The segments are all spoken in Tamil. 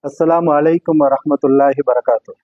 அஸ்ஸலாமு அலைக்கும் வரஹ்மத்துல்லாஹி வரகாத்துஹ்.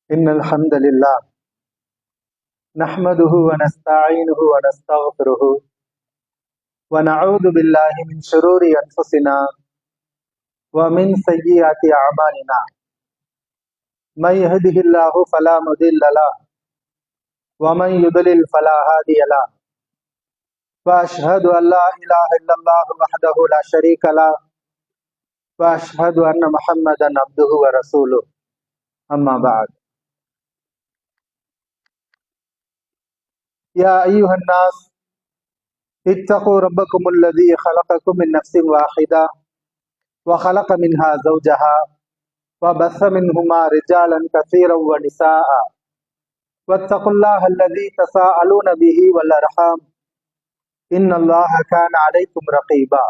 இன்னல் ஹம்தலில்லாஹ் நஹ்மதுஹு வ நஸ்தஈனுஹு வ நஸ்தக்ஃபிருஹு வ நஊது பில்லாஹி மின் ஷுரூரி அன்ஃபுஸினா வ மின் ஸய்யிஆத்தி அஅமாலினா மை யஹ்திஹில்லாஹு ஃபலா முதில்ல லஹு வ மை யுத்லில் ஃபலா ஹாதிய லஹு வ அஷ்ஹது அன் லா இலாஹா இல்லல்லாஹு வஹ்தஹு லா ஷரீக லஹு வ அஷ்ஹது அன்ன முஹம்மதன் அப்துஹு வ ரசூலுஹு அம்மா பஅத். யா அய்யுஹன் நாஸ் இத்தகூ ரப்பக்கும் அல்லதீ خلقكم من نفس واحدة وخلق منها زوجها وبث منهما رجالا كثيرا ونساء واتقوا الله الذي تساءلون به والأرحام إن الله كان عليكم رقيبا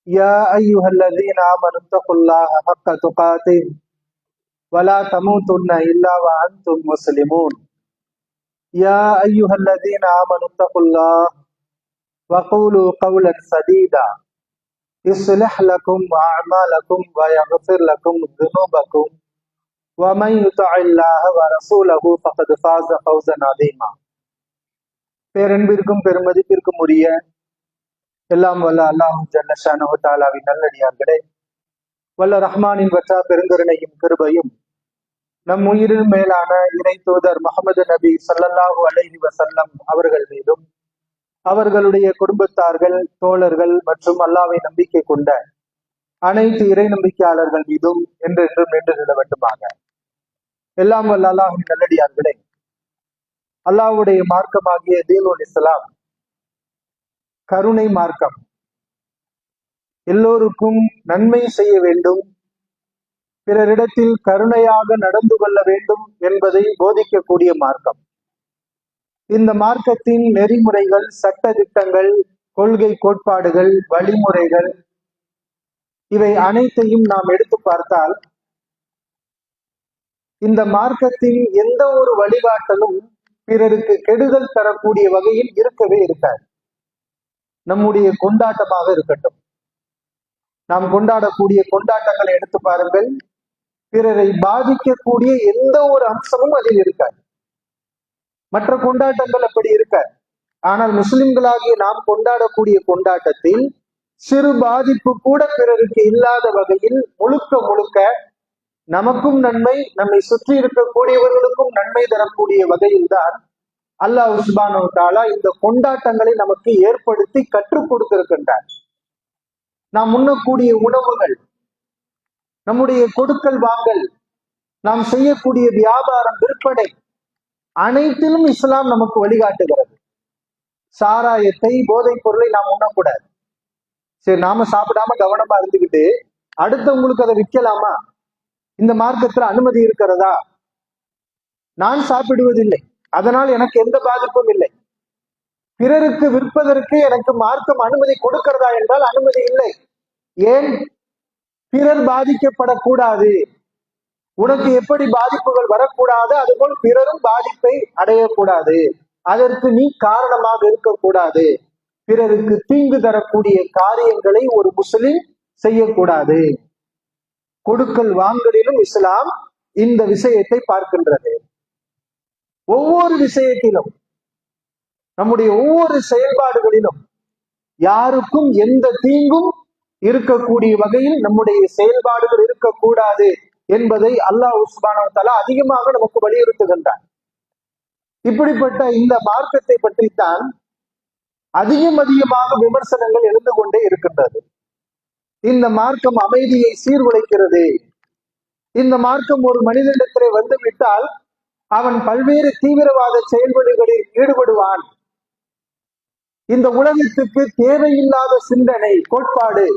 يا أيها الذين آمنوا اتقوا الله حق تقاته ولا تموتن إلا وأنتم مسلمون يا أيها الذين آمنوا اتقوا الله وقولوا قولا سديدا يصلح لكم أعمالكم ويغفر لكم ذنوبكم ومن يطع الله ورسوله فقد فاز فوزا عظيما. பேரன்பிற்கும் பெருமதிப்பிற்கும் உரிய எல்லாம் வல்ல அல்லாஹ் ஜல்ல ஷானஹு தஆலாவின் நல்லடியார்களே, வல்ல ரஹ்மானின் வற்றா பெருங்கருணையும் கிருபையும் நம் உயிரில் மேலான இறை தூதர் முஹம்மது நபி ஸல்லல்லாஹு அலைஹி வஸல்லம் அவர்கள் மீதும் அவர்களுடைய குடும்பத்தார்கள், தோழர்கள் மற்றும் அல்லாஹ்வை நம்பிக்கை கொண்ட அனைத்து இறை நம்பிக்கையாளர்கள் மீதும் என்றென்றும் நின்று நிலவட்டுமாக. எல்லாம் வல்ல அல்லாஹ்வின் நல்லடியார்களே, அல்லாஹ்வுடைய மார்க்கமாகிய தீனுல் இஸ்லாம் கருணை மார்க்கம். எல்லோருக்கும் நன்மை செய்ய வேண்டும், பிறரிடத்தில் கருணையாக நடந்து கொள்ள வேண்டும் என்பதை போதிக்கக்கூடிய மார்க்கம். இந்த மார்க்கத்தின் நெறிமுறைகள், சட்ட திட்டங்கள், கொள்கை கோட்பாடுகள், வழிமுறைகள் இவை அனைத்தையும் நாம் எடுத்து பார்த்தால் இந்த மார்க்கத்தின் எந்த ஒரு வழிகாட்டலும் பிறருக்கு கெடுதல் தரக்கூடிய வகையில் இருக்கவே இருக்காது. நம்முடைய கொண்டாட்டமாக இருக்கட்டும், நாம் கொண்டாடக்கூடிய கொண்டாட்டங்களை எடுத்து பாருங்கள், பிறரை பாதிக்கக்கூடிய எந்த ஒரு அம்சமும் அதில் இருக்காது. மற்ற கொண்டாட்டங்கள் அப்படி இருக்காது. ஆனால் முஸ்லிம்களாகிய நாம் கொண்டாடக்கூடிய கொண்டாட்டத்தில் சிறு பாதிப்பு கூட பிறருக்கு இல்லாத வகையில் முழுக்க முழுக்க நமக்கும் நன்மை, நம்மை சுற்றி இருக்கக்கூடியவர்களுக்கும் நன்மை தரக்கூடிய வகையில் தான் அல்லாஹ் சுப்ஹானஹு வ தஆலா இந்த கொண்டாட்டங்களை நமக்கு ஏற்படுத்தி கற்றுக் கொடுத்திருக்கின்றார். நாம் உண்ணக்கூடிய உணவுகள், நம்முடைய கொடுக்கல் வாங்கல், நாம் செய்யக்கூடிய வியாபாரம், விற்பனை அனைத்திலும் இஸ்லாம் நமக்கு வழிகாட்டுகிறது. சாராயத்தை, போதைப் பொருளை நாம் உண்ணக்கூடாது. சரி, நாம சாப்பிடாம கவனமா இருந்துகிட்டு அடுத்தவங்களுக்கு அதை விற்கலாமா? இந்த மார்க்கத்துல அனுமதி இருக்கிறதா? நான் சாப்பிடுவதில்லை, அதனால் எனக்கு எந்த பாதிப்பும் இல்லை. பிறருக்கு விற்பதற்கு எனக்கு மார்க்கம் அனுமதி கொடுக்கிறதா என்றால் அனுமதி இல்லை. ஏன்? பிறர் பாதிக்கப்படக்கூடாது. உனக்கு எப்படி பாதிப்புகள் வரக்கூடாது, அதுபோல் பிறரும் பாதிப்பை அடையக்கூடாது. அதற்கு நீ காரணமாக இருக்கக்கூடாது. பிறருக்கு தீங்கு தரக்கூடிய காரியங்களை ஒரு முஸ்லிம் செய்யக்கூடாது. கொடுக்கல் வாங்கலிலும் இஸ்லாம் இந்த விஷயத்தை பார்க்கின்றது. ஒவ்வொரு விஷயத்திலும், நம்முடைய ஒவ்வொரு செயல்பாடுகளிலும் யாருக்கும் எந்த தீங்கும் இருக்கக்கூடிய வகையில் நம்முடைய செயல்பாடுகள் இருக்கக்கூடாது என்பதை அல்லாஹ் சுப்ஹானஹு வ தஆலா அதிகமாக நமக்கு வலியுறுத்துகின்றார். இப்படிப்பட்ட இந்த மார்க்கத்தை பற்றித்தான் அதிகமாக விமர்சனங்கள் எழுந்து கொண்டே இருக்கின்றது. இந்த மார்க்கம் அமைதியை சீர்குலைக்கிறது. இந்த மார்க்கம் ஒரு மனிதனிடத்திலே வந்துவிட்டால் அவன் பல்வேறு தீவிரவாத செயல்பாடுகளில் ஈடுபடுவான். இந்த உலகத்துக்கு தேவையில்லாத சிந்தனை, கோட்பாடு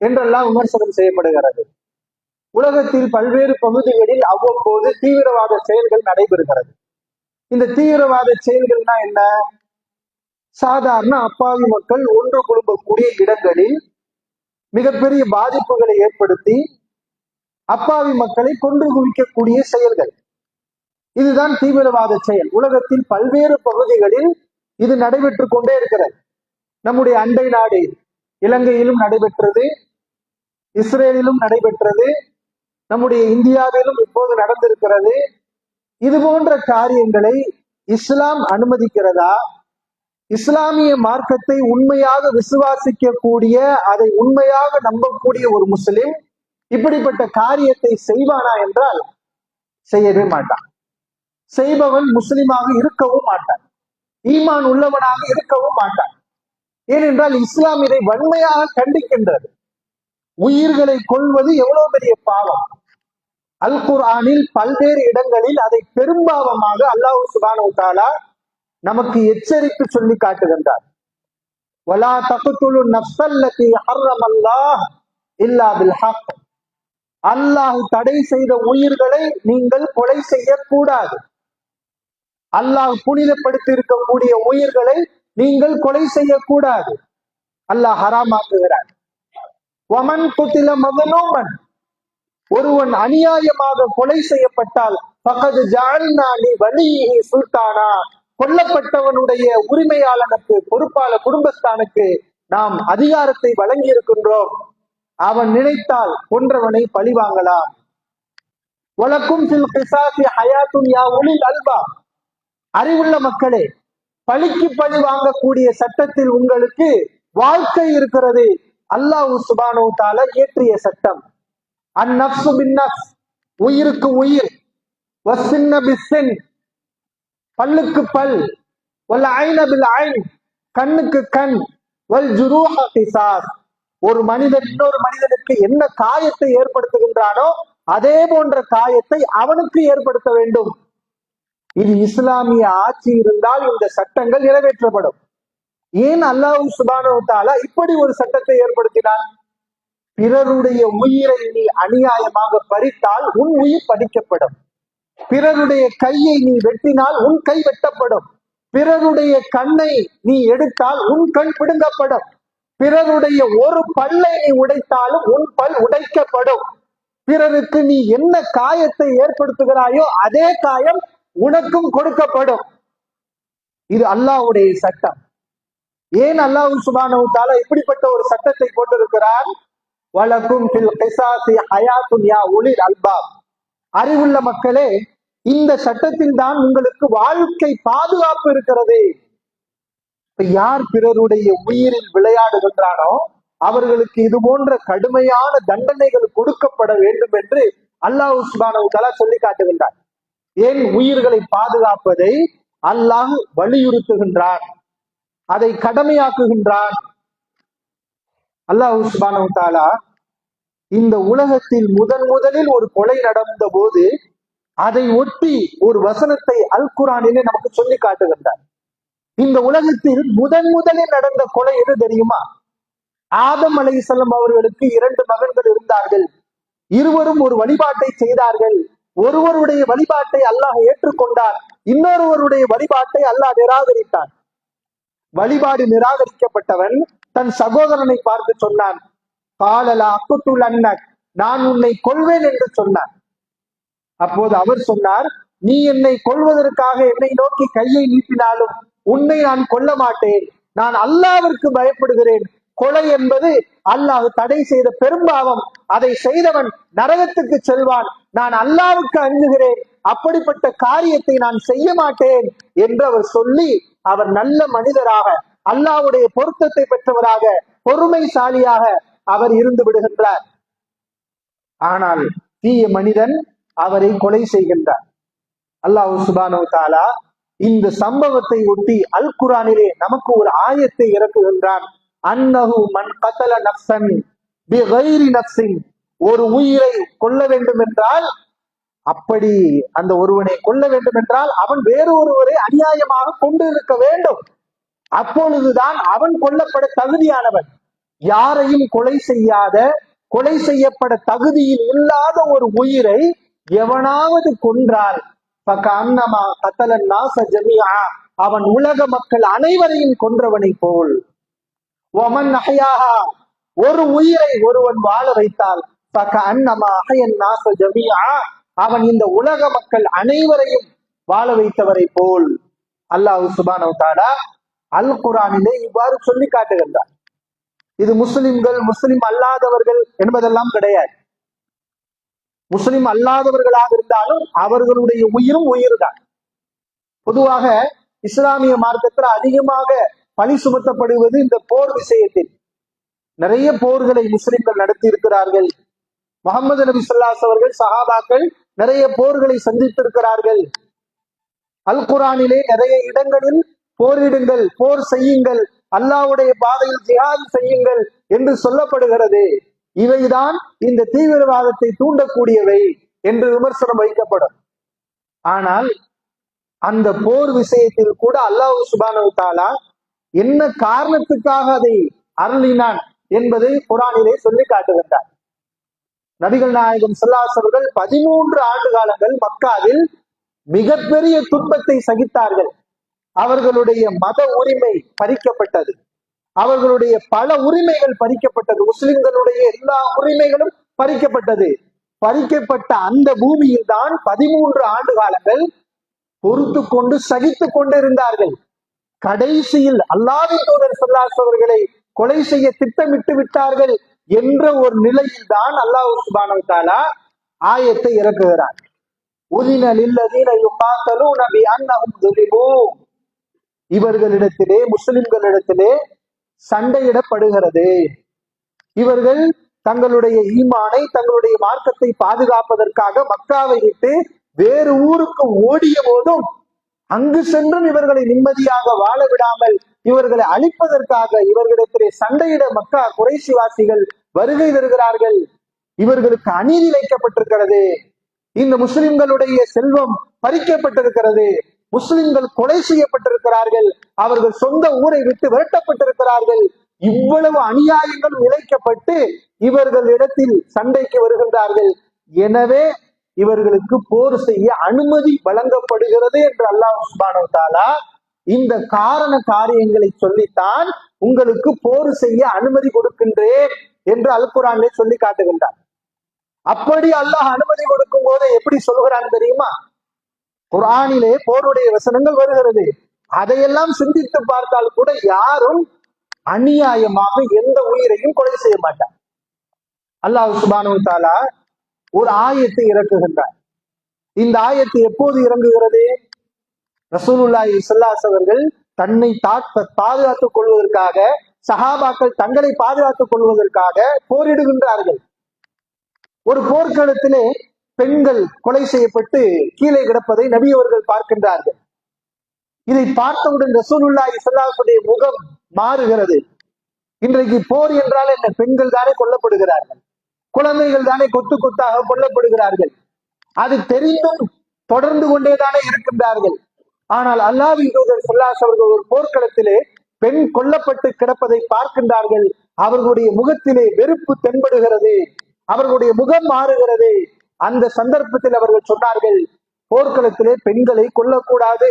என்றெல்லாம் விமர்சனம் செய்யப்படுகிறது. உலகத்தில் பல்வேறு பகுதிகளில் அவ்வப்போது தீவிரவாத செயல்கள் நடைபெறுகிறது. இந்த தீவிரவாத செயல்கள்னா என்ன? சாதாரண அப்பாவி மக்கள் ஒன்று குழும்பக்கூடிய இடங்களில் மிகப்பெரிய பாதிப்புகளை ஏற்படுத்தி அப்பாவி மக்களை கொன்று குவிக்கக்கூடிய செயல்கள், இதுதான் தீவிரவாத செயல். உலகத்தில் பல்வேறு பகுதிகளில் இது நடைபெற்று கொண்டே இருக்கிறது. நம்முடைய அண்டை நாடு இலங்கையிலும் நடைபெற்றது, இஸ்ரேலிலும் நடைபெற்றது, நம்முடைய இந்தியாவிலும் இப்போது நடந்திருக்கிறது. இது போன்ற காரியங்களை இஸ்லாம் அனுமதிக்கிறதா? இஸ்லாமிய மார்க்கத்தை உண்மையாக விசுவாசிக்க கூடிய, அதை உண்மையாக நம்பக்கூடிய ஒரு முஸ்லிம் இப்படிப்பட்ட காரியத்தை செய்வானா என்றால் செய்யவே மாட்டான். செய்பவன் முஸ்லிமாக இருக்கவும் மாட்டான், ஈமான் உள்ளவனாக இருக்கவும் மாட்டான். ஏனென்றால் இஸ்லாம் இதை வன்மையாக கண்டிக்கின்றது. உயிர்களை கொல்வது எவ்வளவு பெரிய பாவம்! அல் குர்ஆனில் பல்வேறு இடங்களில் அதை பெரும்பாவமாக அல்லாஹ் சுப்ஹானஹு வ தஆலா நமக்கு எச்சரித்து சொல்லி காட்டுகின்றார். வலா தக்துலு நஃப்ஸல்லதி ஹர்ரமல்லாஹ் இல்லா பில் ஹக். அல்லாஹ் தடை செய்த உயிர்களை நீங்கள் கொலை செய்யக்கூடாது. அல்லாஹ் புனிதப்படுத்தி இருக்கக்கூடிய உயிர்களை நீங்கள் கொலை செய்யக்கூடாது. அல்லாஹ் ஹராமாக்குகிறார். வமன் குத்தில மதலூமன், ஒருவன் அநியாயமாக கொலை செய்யப்பட்டால் பகது ஜஅல்னா லி வலிஹி சுல்தானா, கொல்லப்பட்டவனுடைய உரிமையாளனுக்கு, பொறுப்பாளர் குடும்பஸ்தானுக்கு நாம் அதிகாரத்தை வழங்கி இருக்கின்றோம். அவன் நினைத்தால் கொன்றவனை பழி வாங்கலாம். வலக்கும் ஃபில் கிஸாஸி ஹயாத்துன் யா உலில் அல்பாப், அறிவுள்ள மக்களே, பழிக்கு பழி வாங்கக்கூடிய சட்டத்தில் உங்களுக்கு வாழ்க்கை இருக்கிறது. அல்லாஹ் சுப்ஹானஹு வ தஆலா இயற்றிய சட்டம். அந்நஃப்ஸு பின்னஃப்ஸ், உயிருக்கு உயிர், வஸ்ஸின்ன பிஸ்ஸின், பல்லுக்கு பல், வல் ஐன பில் ஐன், கண்ணுக்கு கண், வல் ஜுரூஹ கிஸாஸ், ஒரு மனிதன் இன்னொரு மனிதனுக்கு என்ன காயத்தை ஏற்படுத்துகின்றானோ அதே போன்ற காயத்தை அவனுக்கு ஏற்படுத்த வேண்டும். இது இஸ்லாமிய ஆட்சி இருந்தால் இந்த சட்டங்கள் நிறைவேற்றப்படும். ஏன் அல்லாஹ் சுப்ஹானஹு வ தஆலா இப்படி ஒரு சட்டத்தை ஏற்படுத்தினான்? பிறருடைய உயிரை நீ அநியாயமாக பறித்தால் உன் உயிர் பறிக்கப்படும். பிறருடைய கையை நீ வெட்டினால் உன் கை வெட்டப்படும். பிறருடைய கண்ணை நீ எடுத்தால் உன் கண் பிடுங்கப்படும். பிறருடைய ஒரு பல்லை நீ உடைத்தாலும் உன் பல் உடைக்கப்படும். பிறருக்கு நீ என்ன காயத்தை ஏற்படுத்துகிறாயோ அதே காயம் உனக்கும் கொடுக்கப்படும். இது அல்லாஹ்வுடைய சட்டம். ஏன் அல்லாஹ் சுப்ஹானஹு வ தஆலா இப்படிப்பட்ட ஒரு சட்டத்தை போட்டிருக்கிறார்? வலக்கும் ஃபில் கிஸாஸி ஹயாத்துன் யா உலில் அல்பாப், அறிவுள்ள மக்களே, இந்த சட்டத்தில் தான் உங்களுக்கு வாழ்க்கை பாதுகாப்பு இருக்கிறது. யார் பிறருடைய உயிரில் விளையாடுகின்றானோ அவர்களுக்கு இது போன்ற கடுமையான தண்டனைகள் கொடுக்கப்பட வேண்டும் என்று அல்லாஹ் சுப்ஹானஹு வ தஆலா சொல்லி காட்டுகின்றார். ஏன் உயிர்களை பாதுகாப்பதை அல்லாஹ் வலியுறுத்துகின்றான், அதை கடமையாக்குகின்றான். அல்லாஹ் சுப்ஹானஹு வ தஆலா இந்த உலகத்தில் முதலில் ஒரு கொலை நடந்த போது அதை ஒட்டி ஒரு வசனத்தை அல் குர்ஆனிலே நமக்கு சொல்லி காட்டுகின்றார். இந்த உலகத்தில் முதலில் நடந்த கொலை எது தெரியுமா? ஆதம் அலைஹிஸ்ஸலாம் அவர்களுக்கு 2 மகன்கள் இருந்தார்கள். இருவரும் ஒரு வழிபாட்டை செய்தார்கள். ஒருவருடைய வழிபாட்டை அல்லாஹ் ஏற்றுக்கொண்டார், இன்னொருவருடைய வழிபாட்டை அல்லாஹ் நிராகரித்தார். வழிபாடு நிராகரிக்கப்பட்டவன் தன் சகோதரனை பார்த்து சொன்னான், காலலா அக்குத்துல் அன்னக், நான் உன்னை கொல்வேன் என்று சொன்னான். அப்போது அவர் சொன்னார், நீ என்னை கொல்வதற்காக என்னை நோக்கி கையை நீட்டினாலும் உன்னை நான் கொல்ல மாட்டேன். நான் அல்லாஹ்விற்கு பயப்படுகிறேன். கொலை என்பது அல்லாஹ் தடை செய்த பெரும்பாவம். அதை செய்தவன் நரகத்துக்கு செல்வான். நான் அல்லாஹ்வுக்கு அஞ்சுகிறேன். அப்படிப்பட்ட காரியத்தை நான் செய்ய மாட்டேன் என்று அவர் சொல்லி, அவர் நல்ல மனிதராக, அல்லாஹ்வுடைய பொருத்தத்தை பெற்றவராக, பொறுமைசாலியாக அவர் இருந்து விடுகின்றார். ஆனால் தீய மனிதன் அவரை கொலை செய்கின்றார். அல்லாஹ் சுப்ஹானஹு வ தஆலா இந்த சம்பவத்தை ஒட்டி அல் குர்ஆனிலே நமக்கு ஒரு ஆயத்தை இறக்குகின்றான். அன்னஹு மன் கதல நஃப்ஸன் பிகைரி நஃப்ஸின், ஒரு உயிரை கொல்ல வேண்டும் என்றால், அப்படி அந்த ஒருவனை கொல்ல வேண்டும் என்றால் அவன் வேறு ஒருவரை அநியாயமாக கொண்டு இருக்க வேண்டும். அப்பொழுதுதான் அவன் கொல்லப்பட தகுதியானவன். யாரையும் கொலை செய்யாத, கொலை செய்யப்பட தகுதியில் இல்லாத ஒரு உயிரை எவனாவது கொன்றால் ஃபகஅன்னமா கதலன் நாஸ ஜமீஆ, அவன் உலக மக்கள் அனைவரையும் கொன்றவனை போல். வமன் அஹ்யாஹா, ஒரு உயிரை ஒருவன் வாழ வைத்தால் ஃபகஅன்னமா அஹ்யன் நாஸ ஜமீஆ, அவன் இந்த உலக மக்கள் அனைவரையும் வாழ வைத்தவரை போல். அல்லாஹ் சுப்ஹானஹு வ தஆலா அல் குர்ஆனிலே இவ்வாறு சொல்லி காட்டுகின்றார். இது முஸ்லிம்கள், முஸ்லிம் அல்லாதவர்கள் என்பதெல்லாம் கிடையாது. முஸ்லிம் அல்லாதவர்களாக இருந்தாலும் அவர்களுடைய உயிரும் உயிர் தான். பொதுவாக இஸ்லாமிய மார்க்கத்தில் அதிகமாக பழி சுமத்தப்படுவது இந்த போர் விஷயத்தில். நிறைய போர்களை முஸ்லிம்கள் நடத்தி இருக்கிறார்கள். முஹம்மது நபி ஸல்லல்லாஹு அலைஹி அவர்கள், சஹாபாக்கள் நிறைய போர்களை சந்தித்திருக்கிறார்கள். அல் குர்ஆனிலே நிறைய இடங்களில் போரிடுங்கள், போர் செய்யுங்கள், அல்லாஹ்வுடைய பாதையில் ஜிஹாத் செய்யுங்கள் என்று சொல்லப்படுகிறது. இவைதான் இந்த தீவிரவாதத்தை தூண்டக்கூடியவை என்று விமர்சனம் வைக்கப்படும். ஆனால் அந்த போர் விஷயத்தில் கூட அல்லாஹ் சுப்ஹானஹு வ தஆலா என்ன காரணத்துக்காக அதை அருளினான் என்பதை குர்ஆனிலே சொல்லி காட்டுகின்றார். நபிகள் நாயகம் ஸல்லல்லாஹு அலைஹி வஸல்லம் 13 ஆண்டு காலங்கள் மக்காவில் மிகப்பெரிய துன்பத்தை சகித்தார்கள். அவர்களுடைய மத உரிமை பறிக்கப்பட்டது, அவர்களுடைய பல உரிமைகள் பறிக்கப்பட்டது, முஸ்லிம்களுடைய எல்லா உரிமைகளும் பறிக்கப்பட்டது. பறிக்கப்பட்ட அந்த பூமியில் தான் 13 ஆண்டு காலங்கள் பொறுத்து கொண்டு சகித்து கொண்டிருந்தார்கள். கடைசியில் அல்லாஹ்வின் தூதர் ஸல்லல்லாஹு அலைஹி அவர்களை கொலை செய்ய திட்டமிட்டு விட்டார்கள் என்ற ஒரு நிலையில் தான் அல்லாஹ் சுப்ஹானஹு வ தஆலா ஆயத்தை இறக்குகிறார். உதின லில்லதீன யுகாத்தலூன பிஅன்னஹும் ஸுலிமூ. இவர்களிடத்திலே, முஸ்லிம்களிடத்திலே சண்டையிடப்படுகிறது. இவர்கள் தங்களுடைய ஈமானை, தங்களுடைய மார்க்கத்தை பாதுகாப்பதற்காக மக்காவை விட்டு வேறு ஊருக்கு ஓடிய போதும் அங்கு சென்றும் இவர்களை நிம்மதியாக வாழ விடாமல் இவர்களை அழிப்பதற்காக இவர்களிடத்திலே சண்டையிட மக்கா குறைஷிவாசிகள் வருகை தருகிறார்கள். இவர்களுக்கு அநீதி இழைக்கப்பட்டிருக்கிறது. இந்த முஸ்லிம்களுடைய செல்வம் பறிக்கப்பட்டிருக்கிறது. முஸ்லிம்கள் கொலை செய்யப்பட்டிருக்கிறார்கள். அவர்கள் சொந்த ஊரை விட்டு விரட்டப்பட்டிருக்கிறார்கள். இவ்வளவு அநியாயங்கள் இழைக்கப்பட்டு இவர்களிடத்தில் சண்டைக்கு வருகின்றார்கள். எனவே இவர்களுக்கு போர் செய்ய அனுமதி வழங்கப்படுகிறது என்று அல்லாஹ் சுப்ஹானஹு வ தஆலா இந்த காரண காரியங்களை சொல்லித்தான் உங்களுக்கு போர் செய்ய அனுமதி கொடுக்கின்றேன் என்று அல் குர்ஆனிலே சொல்லி காட்டுகின்றார். அப்படி அல்லாஹ் அனுமதி கொடுக்கும் போது எப்படி சொல்கிறான் தெரியுமா? குர்ஆனிலே போருடைய வசனங்கள் வருகிறது. அதையெல்லாம் சிந்தித்து பார்த்தால் கூட யாரும் அநியாயமாக எந்த உயிரையும் கொலை செய்ய மாட்டார். அல்லாஹ் சுப்ஹானஹு வ தஆலா ஒரு ஆயத்தை இறக்குகின்றார். இந்த ஆயத்து எப்போது இறங்குகிறது? ரசூலுல்லாஹி ஸல்லல்லாஹு அலைஹி அவர்கள் தன்னை பாதுகாத்துக் கொள்வதற்காக, சஹாபாக்கள் தங்களை பாதுகாத்துக் கொள்வதற்காக போரிடுகின்றார்கள். ஒரு போர்க்களத்திலே பெண்கள் கொலை செய்யப்பட்டு கீழே கிடப்பதை நபி அவர்கள் பார்க்கின்றார்கள். இதை பார்த்தவுடன் ரசூலுல்லாஹி ஸல்லல்லாஹு அலைஹி வஸல்லம் முகம் மாறுகிறது. இன்றைக்கு போர் என்றால் என்ன? பெண்கள் தானே கொல்லப்படுகிறார்கள், குழந்தைகள் தானே கொத்து கொத்தாக கொல்லப்படுகிறார்கள். அது தெரிந்தும் தொடர்ந்து கொண்டேதானே இருக்கின்றார்கள். ஆனால் அல்லாஹ்வின் தூதர் ஸல்லல்லாஹு அலைஹி அவர்கள் ஒரு போர்க்களத்திலே பெண் கொல்லப்பட்டு கிடப்பதை பார்க்கின்றார்கள். அவர்களுடைய முகத்திலே வெறுப்பு தென்படுகிறது, அவர்களுடைய முகம் மாறுகிறது. அந்த சந்தர்ப்பத்தில் அவர்கள் சொன்னார்கள், போர்க்களத்திலே பெண்களை கொல்லக்கூடாது,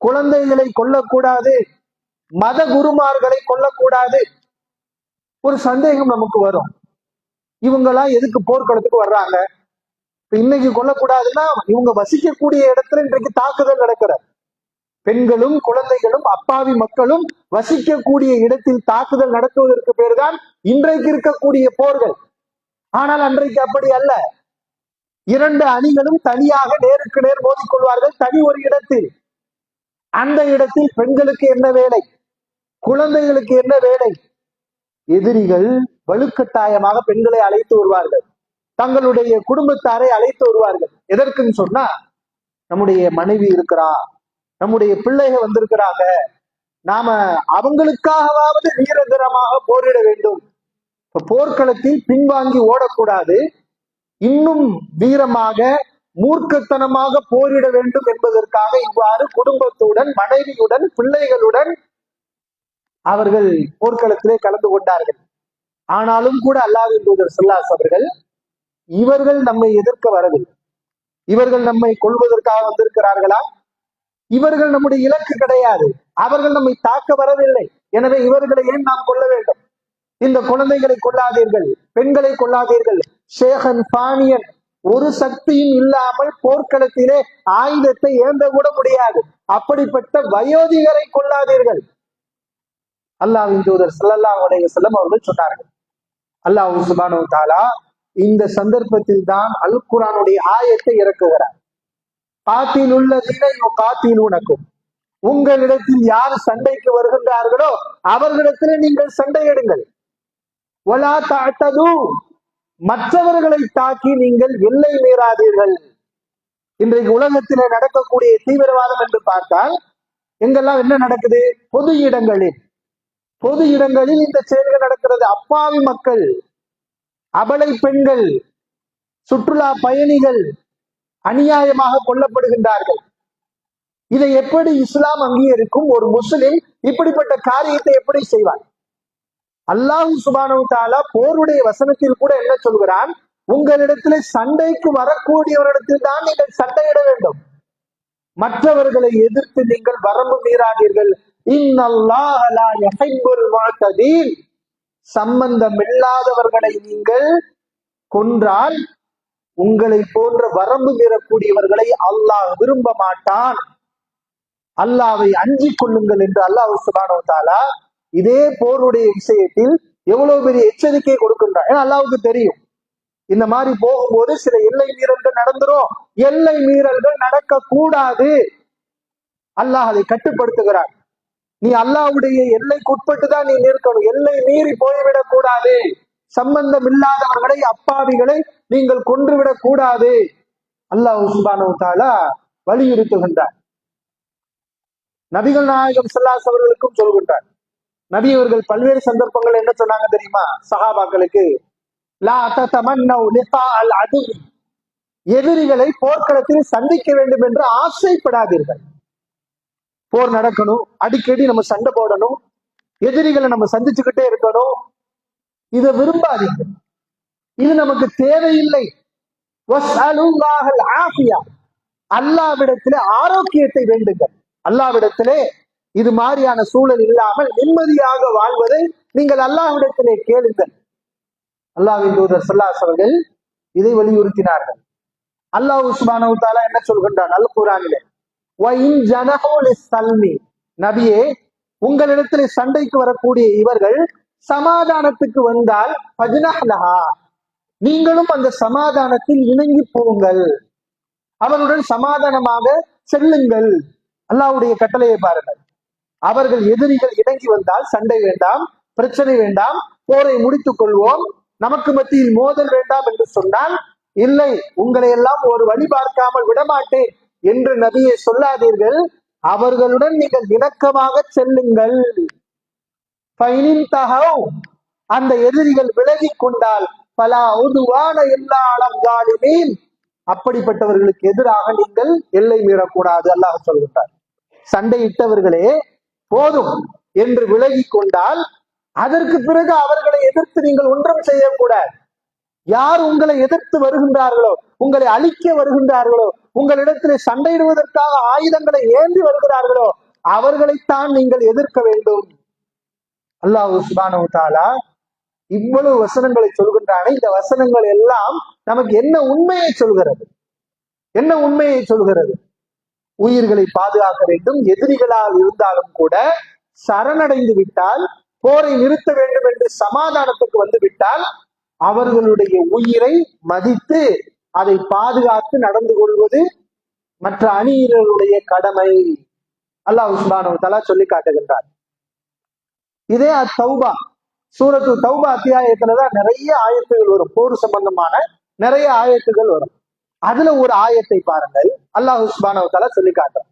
குழந்தைகளை கொல்லக்கூடாது, மத குருமார்களை கொல்லக்கூடாது. ஒரு சந்தேகம் நமக்கு வரும், இவங்கெல்லாம் எதுக்கு போர்க்களத்துக்கு வர்றாங்க? இன்னைக்கு கொல்லக்கூடாதுன்னா இவங்க வசிக்கக்கூடிய இடத்துல இன்றைக்கு தாக்குதல் நடக்கிறது. பெண்களும் குழந்தைகளும் அப்பாவி மக்களும் வசிக்கக்கூடிய இடத்தில் தாக்குதல் நடத்துவதற்கு பேர்தான் இன்றைக்கு இருக்கக்கூடிய போர்கள். ஆனால் அன்றைக்கு அப்படி அல்ல. இரண்டு அணிகளும் தனியாக நேருக்கு நேர் மோதிக்கொள்வார்கள் தனி ஒரு இடத்தில். அந்த இடத்தில் பெண்களுக்கு என்ன வேலை, குழந்தைகளுக்கு என்ன வேலை? எதிரிகள் வலுக்கட்டாயமாக பெண்களை அழைத்து வருவார்கள், தங்களுடைய குடும்பத்தாரை அழைத்து வருவார்கள். எதற்குன்னு சொன்னா, நம்முடைய மனைவி இருக்கிறா, நம்முடைய பிள்ளைகள் வந்திருக்கிறாங்க, நாம அவங்களுக்காகவாவது வீரதரமாக போரிட வேண்டும். போர்க்களத்தில் பின்வாங்கி ஓடக்கூடாது, இன்னும் வீரமாக மூர்க்கத்தனமாக போரிட வேண்டும் என்பதற்காக இவ்வாறு குடும்பத்துடன், மனைவியுடன், பிள்ளைகளுடன் அவர்கள் போர்க்களத்திலே கலந்து கொண்டார்கள். ஆனாலும் கூட அல்லாஹ்வின் தூதர் ஸல்லல்லாஹு அலைஹி அவர்கள், இவர்கள் நம்மை எதிர்க்க வரவில்லை, இவர்கள் நம்மை கொல்வதற்காக வந்திருக்கிறார்களா? இவர்கள் நம்முடைய இலக்கு கிடையாது, அவர்கள் நம்மை தாக்க வரவில்லை, எனவே இவர்களை ஏன் நாம் கொல்ல வேண்டும்? இந்த குழந்தைகளை கொல்லாதீர்கள், பெண்களை கொல்லாதீர்கள். ஷேகன் பானியன் ஒரு சக்தியும் இல்லாமல் போர்க்களத்திலே ஆயுதத்தை ஏந்த கூட முடியாது, அப்படிப்பட்ட வயோதிகரை கொல்லாதீர்கள். அல்லாஹ்வின் தூதர் ஸல்லல்லாஹு அலைஹி வஸல்லம் அவர்கள் சொன்னார்கள். அல்லாஹ் சுப்ஹானஹு வ தஆலா இந்த சந்தர்ப்பத்தில் தான் அல் குர்ஆனுடைய ஆயத்தை இறக்குகிறார். காத்திலுல்லதீன யுகாத்திலூனக்கும், உங்களிடத்தில் யார் சண்டைக்கு வருகின்றார்களோ அவர்களிடத்திலே நீங்கள் சண்டையிடுங்கள். வலா தஅதது, மற்றவர்களை தாக்கி நீங்கள் எல்லை மீறாதீர்கள். இன்றைக்கு உலகத்திலே நடக்கக்கூடிய தீவிரவாதம் என்று பார்த்தால் எங்கெல்லாம் என்ன நடக்குது? பொது இடங்களில் இந்த செயல்கள் நடக்கிறது. அப்பாவி மக்கள், அபலை பெண்கள், சுற்றுலா பயணிகள் அநியாயமாக கொல்லப்படுகின்றார்கள். இதை எப்படி இஸ்லாம் அங்கீகரிக்கும்? ஒரு முஸ்லிம் இப்படிப்பட்ட காரியத்தை எப்படி செய்வார்? அல்லாஹ் சுப்ஹானஹு வ தஆலா போருடைய வசனத்தில் கூட என்ன சொல்கிறான், உங்களிடத்தில் சண்டைக்கு வரக்கூடியவரிடத்தில் தான் நீங்கள் சண்டையிட வேண்டும், மற்றவர்களை எதிர்த்து நீங்கள் வரம்பு மீறாதீர்கள். இன்னல்லாஹ லா யுஹிப்புல் முஅ்ததீன், சம்பந்தமில்லாதவர்களை நீங்கள் கொன்றால் உங்களை போன்ற வரம்பு மீறக்கூடியவர்களை அல்லாஹ் விரும்ப மாட்டான், அல்லாஹ்வை அஞ்சிக் கொள்ளுங்கள் என்று அல்லாஹ் சுப்ஹானஹு வ தஆலா இதே போருடைய விஷயத்தில் எவ்வளவு பெரிய எச்சரிக்கை கொடுக்கின்றார். ஏன்னா அல்லாஹ்வுக்கு தெரியும் இந்த மாதிரி போகும்போது சில எல்லை மீறல்கள் நடந்துரும், எல்லை மீறல்கள் நடக்க கூடாது, அல்லாஹ் அதை கட்டுப்படுத்துகிறார். நீ அல்லாஹ்வுடைய எல்லைக்குட்பட்டுதான் நீ நிற்கணும், எல்லை மீறி போய்விடக் கூடாது, சம்பந்தம் இல்லாதவர்களை அப்பாவிகளை நீங்கள் கொன்றுவிடக் கூடாது, அல்லாஹ் சுப்ஹானஹு வ தஆலா வலியுறுத்துகின்றார். நபிகள் நாயகம் ஸல்லல்லாஹு அலைஹி அவர்களுக்கும் சொல்கின்றார். நபி அவர்கள் பல்வேறு சந்தர்ப்பங்கள் என்ன சொன்னாங்க தெரியுமா சஹாபாக்களுக்கு, லா ததமன்னௌ லிகா அல் அது, எதிரிகளை போர்க்களத்தில் சந்திக்க வேண்டும் என்று ஆசைப்படாதீர்கள். போர் நடக்கணும், அடிக்கடி நம்ம சண்டை போடணும், எதிரிகளை நம்ம சந்திச்சுக்கிட்டே இருக்கணும், இதை விரும்பாதீங்க, இது நமக்கு தேவையில்லை. வஸ்அலுல்லாஹல் ஆஃபியா, அல்லாஹ்விடத்திலே ஆரோக்கியத்தை வேண்டுங்கள், அல்லாஹ்விடத்திலே இது மாதிரியான சூழல் இல்லாமல் நிம்மதியாக வாழ்வதை நீங்கள் அல்லாஹ்விடத்திலே கேளுங்கள். அல்லாஹ்வின் தூதர் ஸல்லல்லாஹு அலைஹி அவர்கள் இதை வலியுறுத்தினார்கள். அல்லாஹ் சுப்ஹானஹு வ தஆலா என்ன சொல்கின்றான் அல் குர்ஆனிலே, வ இன் ஜனஹு லிஸ்ஸல்மி, நபியே உங்களிடத்திலே சண்டைக்கு வரக்கூடிய இவர்கள் சமாதானத்துக்கு வந்தால் ஃபஜ்னஹ் லஹா, நீங்களும் அந்த சமாதானத்தில் இணங்கி போங்கள், அவருடன் சமாதானமாக செல்லுங்கள். அல்லாஹ்வுடைய கட்டளையை பாருங்கள். அவர்கள் எதிரிகள் இணங்கி வந்தால் சண்டை வேண்டாம், பிரச்சனை வேண்டாம், போரை முடித்துக் கொள்வோம், நமக்கு மத்தியில் மோதல் வேண்டாம் என்று சொன்னால், இல்லை உங்களை எல்லாம் ஒரு வழி பார்க்காமல் விடமாட்டேன் என்று நபியை சொல்லாதீர்கள், அவர்களுடன் நீங்கள் இணக்கமாக செல்லுங்கள். அந்த எதிரிகள் விலகி கொண்டால் பலா உதுவான எல்லா அலங்காலிமீன், அப்படிப்பட்டவர்களுக்கு எதிராக நீங்கள் எல்லை மீறக்கூடாது, அல்லாஹ் சொல்கின்றார். சண்டையிட்டவர்களே போதும் என்று விலகி கொண்டால் அதற்கு பிறகு அவர்களை எதிர்த்து நீங்கள் ஒன்றும் செய்யக்கூடாது. யார் உங்களை எதிர்த்து வருகின்றார்களோ, உங்களை அழிக்க வருகின்றார்களோ, உங்களிடத்திலே சண்டையிடுவதற்காக ஆயுதங்களை ஏந்தி வருகிறார்களோ, அவர்களைத்தான் நீங்கள் எதிர்க்க வேண்டும். அல்லாஹ் சுப்ஹானஹு வ தஆலா இவ்வளவு வசனங்களை சொல்கின்றானே, இந்த வசனங்கள் எல்லாம் நமக்கு என்ன உண்மையை சொல்கிறது, என்ன உண்மையை சொல்கிறது? உயிர்களை பாதுகாக்க வேண்டும், எதிரிகளால் இருந்தாலும் கூட சரணடைந்து விட்டால், போரை நிறுத்த வேண்டும் என்று சமாதானத்துக்கு வந்து விட்டால், அவர்களுடைய உயிரை மதித்து அதை பாதுகாத்து நடந்து கொள்வது மற்ற அணியினருடைய கடமை. அல்லாஹ் சுப்ஹானஹு வ தஆலா சொல்லி காட்டுகின்றார். இதே தௌபா, சூரத்து தௌபா அத்தியாயத்துலதான் நிறைய ஆயத்துகள் வரும், போர் சம்பந்தமான நிறைய ஆயத்துகள் வரும். அதுல ஒரு ஆயத்தை பாருங்கள், அல்லாஹ் சுப்ஹானஹு வ தஆலா சொல்லி காட்டுறார்.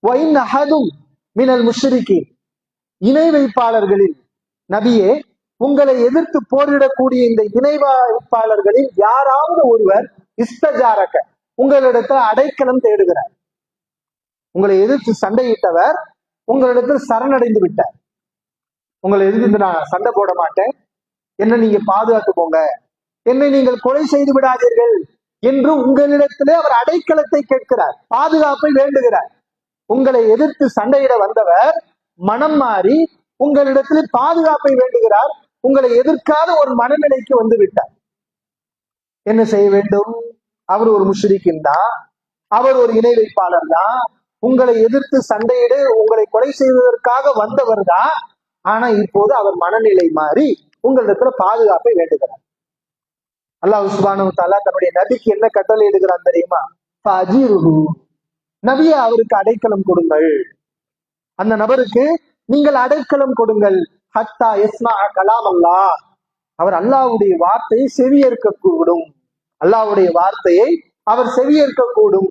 வ இன் அஹதும் மினல் முஷ்ரிகீன், இணை வைப்பாளர்களில் நபியே உங்களை எதிர்த்து போரிடக்கூடிய இந்த இணை வைப்பாளர்களில் யாராவது ஒருவர் இஸ்தஜாரக, உங்களிடத்தில் அடைக்கலம் தேடுகிறார், உங்களை எதிர்த்து சண்டையிட்டவர் உங்களிடத்தில் சரணடைந்து விட்டார், உங்களை எதிர்த்து நான் சண்டை போட மாட்டேன், என்ன நீங்க பாதுகாத்து போங்க, என்னை நீங்கள் கொலை செய்து விடாதீர்கள் என்று உங்களிடத்திலே அவர் அடைக்கலத்தை கேட்கிறார், பாதுகாப்பை வேண்டுகிறார். உங்களை எதிர்த்து சண்டையிட வந்தவர் மனம் மாறி உங்களிடத்தில் பாதுகாப்பை வேண்டுகிறார், உங்களை எதிர்க்காத ஒரு மனநிலைக்கு வந்து விட்டார். என்ன செய்ய வேண்டும்? அவர் ஒரு முஷ்ரிக்கின் தான், அவர் ஒரு இணை வைப்பாளர் தான், உங்களை எதிர்த்து சண்டையிடு உங்களை கொலை செய்வதற்காக வந்தவர் தான். ஆனா இப்போது அவர் மனநிலை மாறி உங்களிடத்துல பாதுகாப்பை வேண்டுகிறார். அல்லாஹ் சுப்ஹானஹு வ தஆலா தன்னுடைய நபிக்கு என்ன கட்டளை இடுகிறான் தெரியுமா? ஃபஅஜிருஹு, நபியே அவருக்கு அடைக்கலம் கொடுங்கள், அந்த நபருக்கு நீங்கள் அடைக்கலம் கொடுங்கள். ஹத்தா யஸ்மா கலாம் அல்லாஹ், அவர் அல்லாஹ்வுடைய வார்த்தையை செவியேற்க கூடும், அல்லாஹ்வுடைய வார்த்தையை அவர் செவியேற்க கூடும்.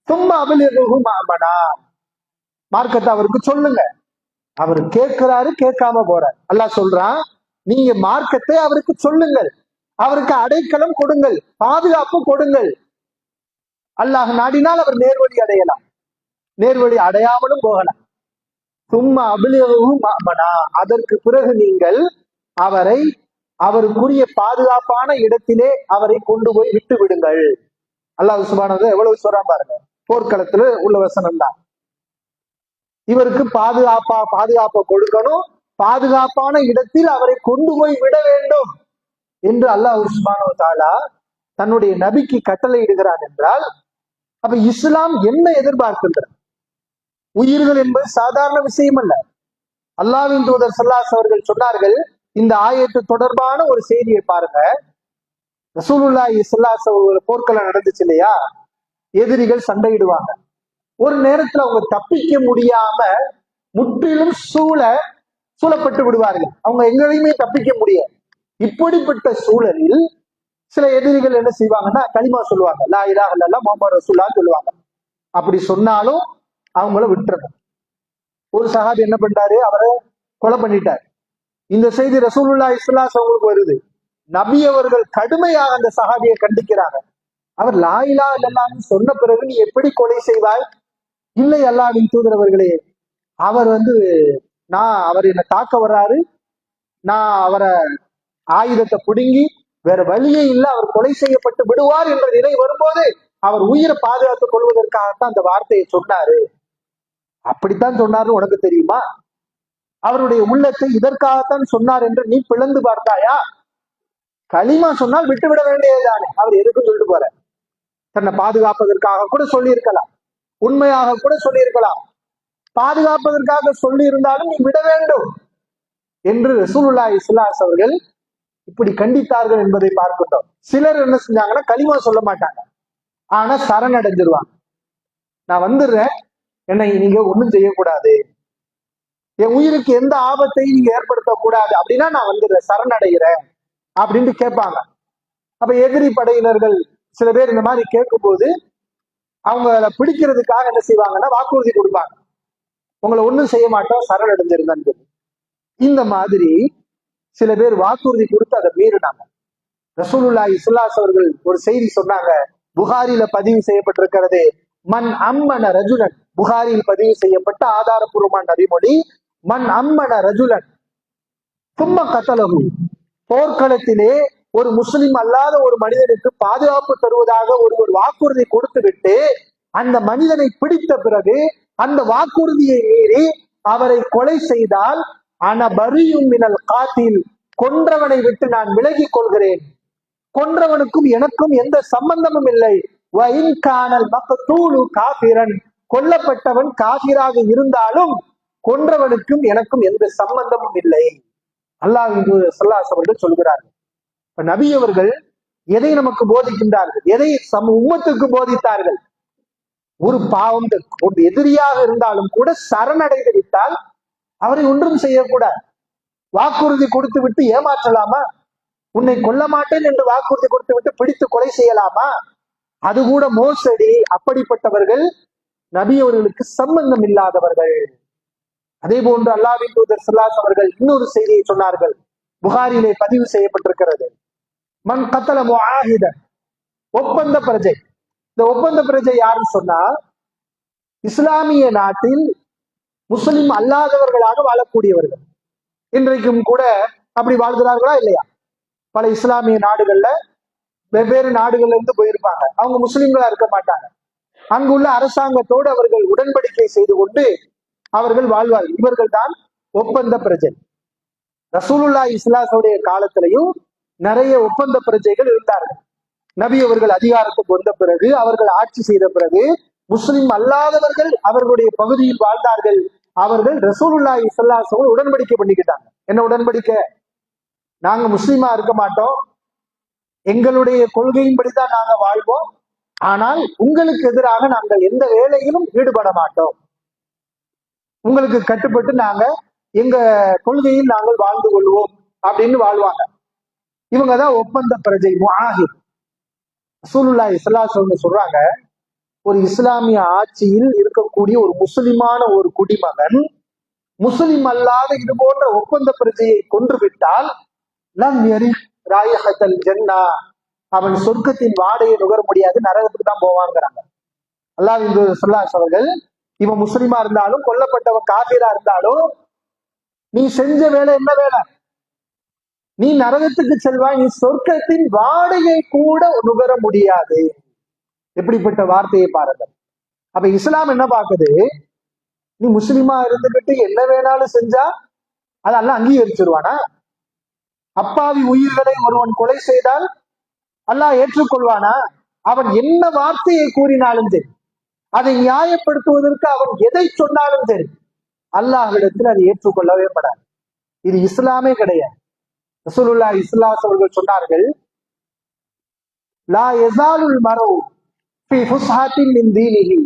சும்மா அபிலிகுஹு மஅமனா, மார்க்கத்தை அவருக்கு சொல்லுங்க. அவர் கேட்கிறாரு, கேட்காம போறார். அல்லாஹ் சொல்றான், நீங்க மார்க்கத்தை அவருக்கு சொல்லுங்கள், அவருக்கு அடைக்கலம் கொடுங்கள், பாதுகாப்பு கொடுங்கள். அல்லாஹ் நாடினால் அவர் நேர்வழி அடையலாம், நேர்வழி அடையாமலும் போகலாம். சும்மா அபிலிகுஹு மஅமனா, அதற்கு பிறகு நீங்கள் அவரை அவருக்குரிய பாதுகாப்பான இடத்திலே அவரை கொண்டு போய் விட்டு விடுங்கள். அல்லாஹ் சுப்ஹானஹு வ தஆலா எவ்வளவு சொல்றான் பாருங்க. போர்க்களத்துல உள்ள வசனம் தான். இவருக்கு பாதுகாப்பை கொடுக்கணும், பாதுகாப்பான இடத்தில் அவரை கொண்டு போய் விட வேண்டும் என்று அல்லாஹ் சுப்ஹானஹு வ தஆலா தன்னுடைய நபிக்கு கட்டளை இடுகிறான் என்றால், அப்ப இஸ்லாம் என்ன எதிர்பார்க்கின்றது? உயிர்கள் என்பது சாதாரண விஷயம் அல்ல. அல்லாஹ்வின் தூதர் ஸல்லல்லாஹு அவர்கள் சொன்னார்கள், இந்த ஆயத்து தொடர்பான ஒரு செய்தியை பாருங்க. ரசூலுல்லாஹி ஸல்லல்லாஹு ஒரு போர்க்களம் நடந்துச்சு இல்லையா, எதிரிகள் சண்டையிடுவாங்க. ஒரு நேரத்துல அவங்க தப்பிக்க முடியாம முற்றிலும் சூழப்பட்டு விடுவார்கள். அவங்க எங்கேயுமே தப்பிக்க முடியாது. இப்படிப்பட்ட சூழலில் சில எதிரிகள் என்ன செய்வாங்கன்னா கலிமா சொல்லுவாங்க, லா இலாஹ இல்லல்லாஹ் முஹம்மது ரசூலுல்லாஹ் சொல்லுவாங்க. அப்படி சொன்னாலும் அவங்கள விட்டுறணும். ஒரு சஹாபி என்ன பண்றாரு, அவரை கொலை பண்ணிட்டார். இந்த செய்தி ரசூலுல்லாஹி ஸல்லல்லாஹு அவங்களுக்கு வருது. நபி அவர்கள் கடுமையாக அந்த சஹாபியை கண்டிக்கிறாங்க. அவர் லா இலாஹ இல்லல்லாஹ்னு சொன்ன பிறகு நீ எப்படி கொலை செய்வாய்? இல்லை அல்லாஹ்வின் தூதர் அவர்களே, அவர் அவர் என்னை தாக்க வர்றாரு, நான் அவரை ஆயுதத்தை பிடுங்கி வேற வழியே இல்லை, அவர் கொலை செய்யப்பட்டு விடுவார் என்ற நிலை வரும்போது அவர் உயிரை பாதுகாத்துக் கொள்வதற்காகத்தான் அந்த வார்த்தையை சொன்னாரு. அப்படித்தான் சொன்னாரு, உனக்கு தெரியுமா? அவருடைய உள்ளத்தை இதற்காகத்தான் சொன்னார் என்று நீ பிளந்து பார்த்தாயா? களிமா சொன்னால் விட்டுவிட வேண்டியதுதானே. அவர் எதுக்கும் சொல்லிட்டு போற, தன்னை பாதுகாப்பதற்காக கூட சொல்லி இருக்கலாம், உண்மையாக கூட சொல்லி இருக்கலாம். பாதுகாப்பதற்காக சொல்லி இருந்தாலும் நீ விட வேண்டும் என்று ரசூலுல்லாஹி ஸல்லல்லாஹு அவர்கள் இப்படி கண்டித்தார்கள் என்பதை பார்க்கின்றோம். சிலர் என்ன செஞ்சாங்கன்னா களிமா சொல்ல மாட்டாங்க, ஆனா சரணடைஞ்சிருவாங்க. நான் வந்துடுறேன், என்னை நீங்க ஒண்ணும் செய்யக்கூடாது, என் உயிருக்கு எந்த ஆபத்தையும் நீங்க ஏற்படுத்தக்கூடாது அப்படின்னா நான் வந்துடுறேன், சரணடைகிறேன் அப்படின்ட்டு கேட்பாங்க. அப்ப எதிரி படையினர்கள் சில பேர் இந்த மாதிரி கேட்கும் போது அவங்கள பிடிக்கிறதுக்காக என்ன செய்வாங்கன்னா வாக்குறுதி கொடுப்பாங்க, உங்களை ஒண்ணும் செய்ய மாட்டோம், சரணடைஞ்சிருந்தேன்னு. இந்த மாதிரி சில பேர் வாக்குறுதி கொடுத்து அதை மீறினாங்க. ரசூலுல்லாஹி ஸல்லல்லாஹு அவர்கள் ஒரு செய்தி சொன்னாங்க, புகாரில பதிவு செய்யப்பட்டிருக்கிறது. மன் அம்மன ரஜுலன், புகாரியில் பதிவு செய்யப்பட்ட ஆதாரபூர்வமான நபிமொழி, மன் அம்மன ரஜுலன் சும்ம கத்தலகு, போர்க்களத்திலே ஒரு முஸ்லிம் அல்லாத ஒரு மனிதனுக்கு பாதுகாப்பு தருவதாக ஒருவர் வாக்குறுதி கொடுத்து விட்டு அந்த மனிதனை பிடித்த பிறகு அந்த வாக்குறுதியை மீறி அவரை கொலை செய்தால், அனபரியும் மினல் காத்தில், கொன்றவனை விட்டு நான் விலகிக் கொள்கிறேன், கொன்றவனுக்கும் எனக்கும் எந்த சம்பந்தமும் இல்லை. காபிரன், கொல்லப்பட்டவன் காபிராக இருந்தாலும் கொன்றவனுக்கும் எனக்கும் எந்த சம்பந்தமும் இல்லை. அல்லாஹ் ஸல்லல்லாஹு அவர்கள் சொல்கிறார்கள். இப்ப நபி அவர்கள் எதை நமக்கு போதிக்கின்றார்கள், எதை உம்மத்துக்கு போதித்தார்கள்? ஒரு பாவம் எதிரியாக இருந்தாலும் கூட சரணடைந்து விட்டால் அவரை ஒன்றும் செய்யக்கூடாது. வாக்குறுதி கொடுத்து விட்டு ஏமாற்றலாமா? உன்னை கொல்ல மாட்டேன் என்று வாக்குறுதி கொடுத்து விட்டு பிடித்து கொலை செய்யலாமா? அது கூட மோசடி. அப்படிப்பட்டவர்கள் நபி அவர்களுக்கு சம்பந்தம் இல்லாதவர்கள். அதே போன்று அல்லாஹ்வின் தூதர் ஸல்லல்லாஹு அவர்கள் இன்னொரு செய்தியை சொன்னார்கள், புகாரிலே பதிவு செய்யப்பட்டிருக்கிறது. மன் கத்தல முஆஹிதன், ஒப்பந்த பிரஜை. இந்த ஒப்பந்த பிரஜை யாருன்னு சொன்னா, இஸ்லாமிய நாட்டில் முஸ்லிம் அல்லாதவர்களாக வாழக்கூடியவர்கள். இன்றைக்கும் கூட அப்படி வாழ்கிறார்களா இல்லையா? பல இஸ்லாமிய நாடுகள்ல வெவ்வேறு நாடுகள்ல இருந்து போயிருப்பாங்க, அவங்க முஸ்லிம்களா இருக்க மாட்டாங்க. அங்குள்ள அரசாங்கத்தோடு அவர்கள் உடன்படிக்கை செய்து கொண்டு அவர்கள் வாழ்வார்கள். இவர்கள் தான் ஒப்பந்த பிரஜை. ரசூலுல்லாஹி ஸல்லல்லாஹு காலத்திலையும் நிறைய ஒப்பந்த பிரஜைகள் இருந்தார்கள். நபி அவர்கள் அதிகாரத்துக்கு வந்த பிறகு, அவர்கள் ஆட்சி செய்த பிறகு முஸ்லிம் அல்லாதவர்கள் அவர்களுடைய பகுதியில் வாழ்ந்தார்கள். அவர்கள் ரசூலுல்லாஹி ஸல்லல்லாஹு உடன்படிக்கை பண்ணிக்கிட்டாங்க. என்ன உடன்படிக்கை? நாங்க முஸ்லிமா இருக்க மாட்டோம், எங்களுடைய கொள்கையின்படிதான் நாங்க வாழ்வோம், ஆனால் உங்களுக்கு எதிராக நாங்கள் எந்த வேலையிலும் ஈடுபட மாட்டோம், உங்களுக்கு கட்டுப்பட்டு நாங்க எங்க கொள்கையில் நாங்கள் வாழ்ந்து கொள்வோம் அப்படின்னு வாழ்வாங்க. இவங்கதான் ஒப்பந்த பிரஜை, முஆஹித். ரசூலுல்லாஹி ஸல்லல்லாஹு சொல்றாங்க, ஒரு இஸ்லாமிய ஆட்சியில் இருக்கக்கூடிய ஒரு முஸ்லிமான ஒரு குடிமகன் முஸ்லிம் அல்லாத இது போன்ற ஒப்பந்த பிரஜையை கொன்று விட்டால் லம் யரிஹ் ராயிஹத்தல் ஜன்னா, அவன் சொர்க்கத்தின் வாடையை நுகர முடியாது, நரகத்துக்கு தான் போவாங்கிறாங்க. அல்லாஹ்வின் தூதர் ஸல்லல்லாஹு அவர்கள், இவன் முஸ்லிமா இருந்தாலும் கொல்லப்பட்டவன் காபிரா இருந்தாலும் நீ செஞ்ச வேலை என்ன வேலை? நீ நரகத்துக்கு செல்வாய், நீ சொர்க்கத்தின் வாடகை கூட நுகர முடியாது. எப்படிப்பட்ட வார்த்தையை பாருங்கள். அப்ப இஸ்லாம் என்ன பாக்குது, நீ முஸ்லிமா இருந்துகிட்டு என்ன வேணாலும் செஞ்சா அதெல்லாம் அங்கீகரிச்சிருவானா? அப்பாவி உயிர்களை ஒருவன் கொலை செய்தால் அல்லாஹ் ஏற்றுக்கொள்வானா? அவன் என்ன வார்த்தையை கூறினாலும் சரி, அதை நியாயப்படுத்துவதற்கு அவன் எதை சொன்னாலும் சரி, அல்லாஹ்விடத்தில் அதை ஏற்றுக்கொள்ளவே படாது. இது இஸ்லாமே கிடையாது. ரசூலுல்லாஹி ஸல்லல்லாஹு அலைஹி அவர்கள் சொன்னார்கள், லா யஸாலுல் மர்உ ஃபீ ஃபுஸ்ஹத்தின் மின் தீனிஹி,